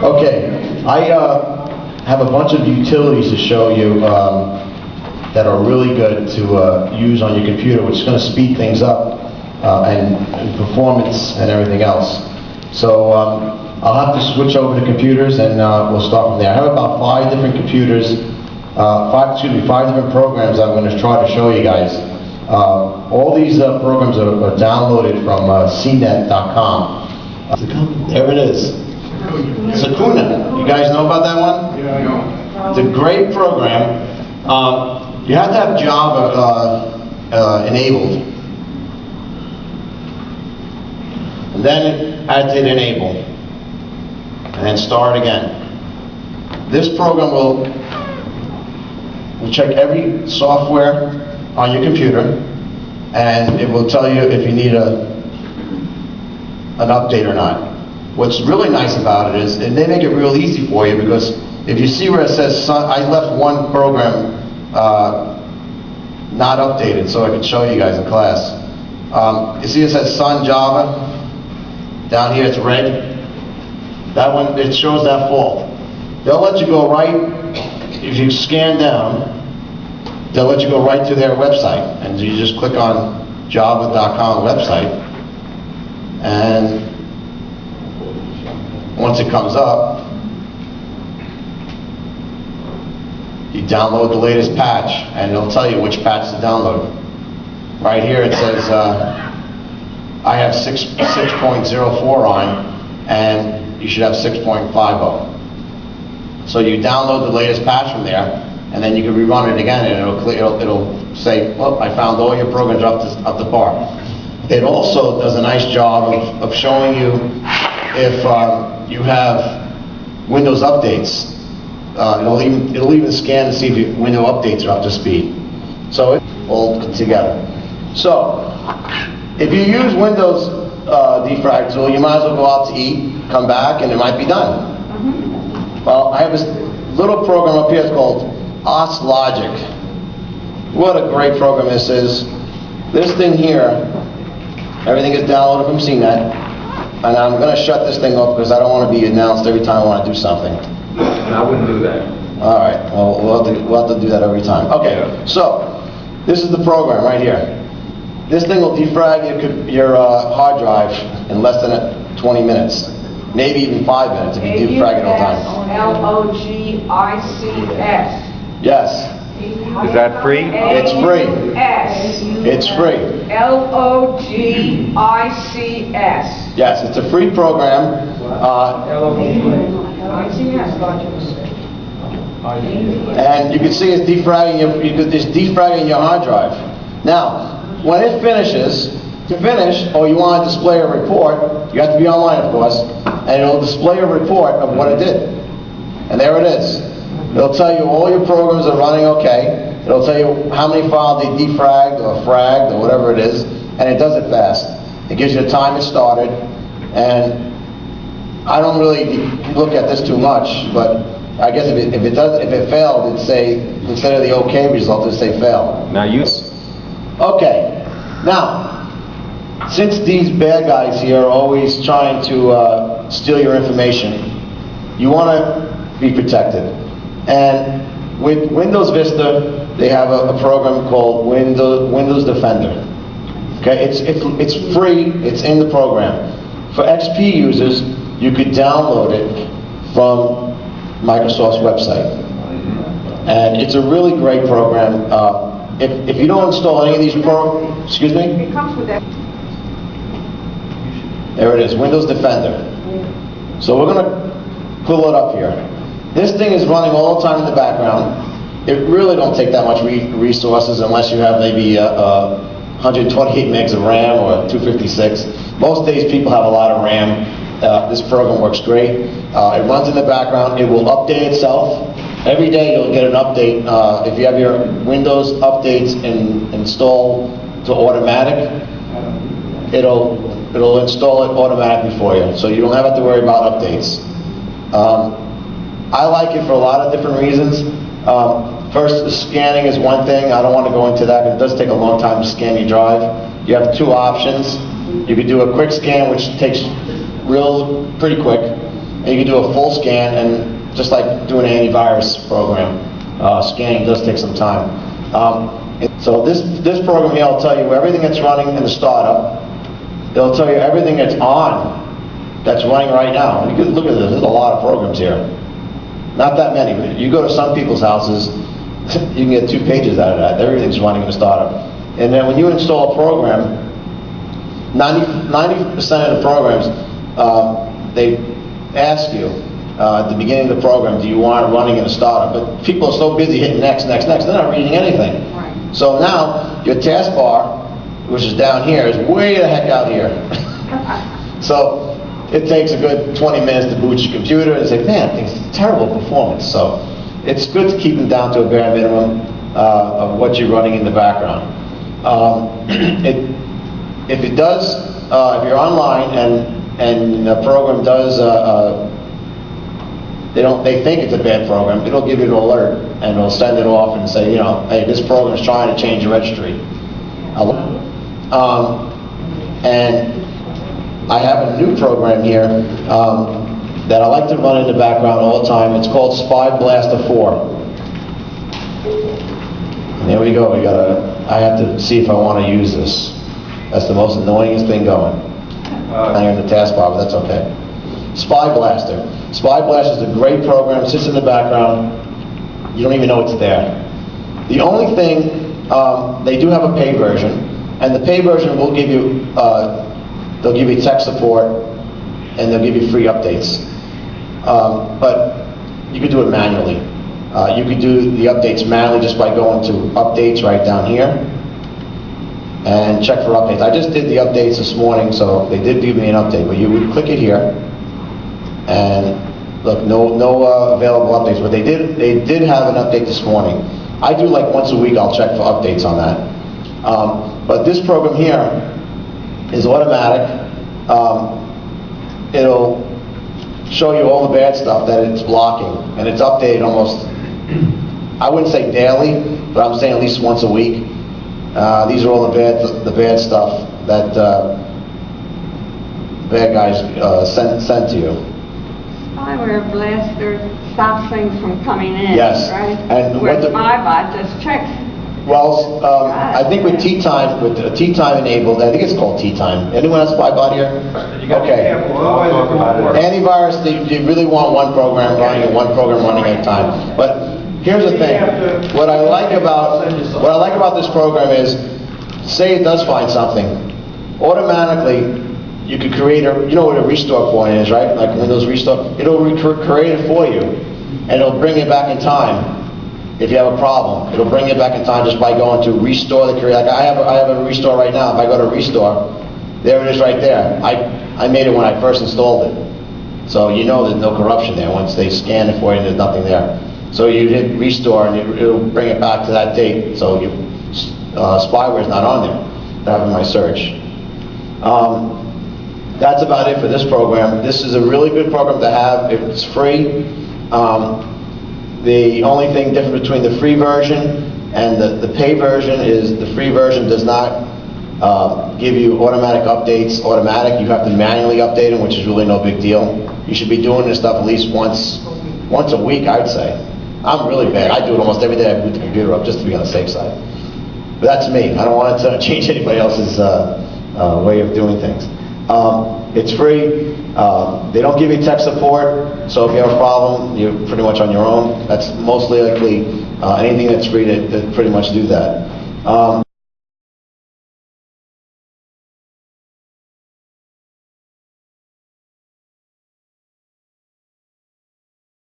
Okay, I have a bunch of utilities to show you that are really good to use on your computer, which is going to speed things up and performance and everything else. So I'll have to switch over to computers and we'll start from there. I have about 5 different computers, 5 different programs I'm going to try to show you guys. All these programs are downloaded from cnet.com. There it is. Sakuna. You guys know about that one? Yeah, I know. It's a great program. You have to have Java enabled. And then add to enable. And then start again. This program will check every software on your computer, and it will tell you if you need an update or not. What's really nice about it is, and they make it real easy for you, because if you see where it says Sun, I left one program not updated so I could show you guys in class. You see it says Sun Java? Down here it's red. That one, it shows that fault. They'll let you go right, if you scan down, they'll let you go right to their website. And you just click on java.com website, and once it comes up, you download the latest patch, and it'll tell you which patch to download. Right here it says, I have 6.04 on, and you should have 6.50. So you download the latest patch from there, and then you can rerun it again, and it'll say, well, I found all your programs up to par. It also does a nice job of showing you if you have Windows updates. It'll even scan to see if your Windows updates are up to speed. So it's all together. So if you use Windows defrag tool, you might as well go out to eat, come back, and it might be done. Well, I have this little program up here. It's called OSLogic. What a great program this is. This thing here, everything is downloaded from CNET, and I'm going to shut this thing off because I don't want to be announced every time I want to do something. I wouldn't do that. All right, well, we'll have to do that every time. Okay, so this is the program right here. This thing will defrag your hard drive in less than 20 minutes, maybe even 5 minutes if you defrag it all the time. L-O-G-I-C-S. Yes. Is that free? It's free. S. It's free. L-O-G-I-C-S. Yes, it's a free program. And you can see it's defragging your hard drive. Now, when it finishes, to finish, or you want to display a report, you have to be online, of course, and it'll display a report of what it did. And there it is. It'll tell you all your programs are running okay. It'll tell you how many files they defragged or fragged or whatever it is, and it does it fast. It gives you the time it started, and I don't really look at this too much, but I guess if it failed, it'd say, instead of the OK result, it'd say fail. Now you. Okay, now, since these bad guys here are always trying to steal your information, you want to be protected. And with Windows Vista, they have a program called Windows Defender. Okay, it's free, it's in the program. For XP users, you could download it from Microsoft's website. And it's a really great program. If you don't install any of these programs, excuse me? It comes with that. There it is, Windows Defender. So we're going to pull it up here. This thing is running all the time in the background. It really don't take that much resources unless you have maybe 128 megs of RAM or 256. Most days people have a lot of RAM. This program works great. It runs in the background. It will update itself. Every day you'll get an update. If you have your Windows updates installed to automatic, it'll install it automatically for you, so you don't have to worry about updates. I like it for a lot of different reasons. First, the scanning is one thing. I don't want to go into that, because it does take a long time to scan your drive. You have 2 options. You could do a quick scan, which takes pretty quick, and you can do a full scan, and just like doing an antivirus program, scanning does take some time. So this program here will tell you everything that's running in the startup. It'll tell you everything that's on, that's running right now. And you can look at this, there's a lot of programs here. Not that many, but you go to some people's houses, you can get 2 pages out of that. Everything's running in the startup. And then when you install a program, 90% of the programs, they ask you at the beginning of the program, do you want it running in a startup? But people are so busy hitting next, next, next, they're not reading anything. Right. So now, your taskbar, which is down here, is way the heck out here. So it takes a good 20 minutes to boot your computer and say, man, it's terrible performance. So it's good to keep them down to a bare minimum of what you're running in the background. If it does, if you're online and the program does, they think it's a bad program, it'll give you an alert and it'll send it off and say, you know, hey, this program is trying to change your registry. And I have a new program here that I like to run in the background all the time. It's called Spy Blaster 4. And there we go. I have to see if I want to use this. That's the most annoyingest thing going. Not in the taskbar, but that's okay. Spy Blaster. Spy Blaster is a great program. It sits in the background. You don't even know it's there. The only thing, they do have a pay version, and the pay version will give you, they'll give you tech support, and they'll give you free updates. But you could do it manually. You could do the updates manually just by going to updates right down here and check for updates. I just did the updates this morning, so they did give me an update, but you would click it here and look, no available updates, but they did have an update this morning. I do like once a week, I'll check for updates on that. But this program here is automatic. It'll show you all the bad stuff that it's blocking, and it's updated almost, I wouldn't say daily, but I'm saying at least once a week. These are all the bad stuff that bad guys send to you. Spyware Blaster stops things from coming in, Yes. right? And where what the- Spybot just checks. Well, I think with T-Time, enabled, I think it's called T-Time. Anyone have Spybot here? You got to be Okay. careful, otherwise it won't work. Antivirus, you really want one program running and one program running at a time. But here's the thing. What I like about this program is, say it does find something, automatically you could create you know what a restore point is, right? Like Windows Restore, it'll create it for you, and it'll bring it back in time. If you have a problem, it'll bring it back in time just by going to restore the create. Like I have a restore right now. If I go to restore, there it is right there. I made it when I first installed it, so you know there's no corruption there. Once they scan it for you, there's nothing there. So you hit restore, and it'll bring it back to that date. So spyware is not on there. That in my search. That's about it for this program. This is a really good program to have. It's free. The only thing different between the free version and the pay version is the free version does not give you automatic updates. You have to manually update them, which is really no big deal. You should be doing this stuff at least once a week, I'd say. I'm really bad. I do it almost every day. I boot the computer up just to be on the safe side. But that's me. I don't want to change anybody else's way of doing things. It's free. They don't give you tech support, so if you have a problem, you're pretty much on your own. That's mostly likely anything that's free to pretty much do that.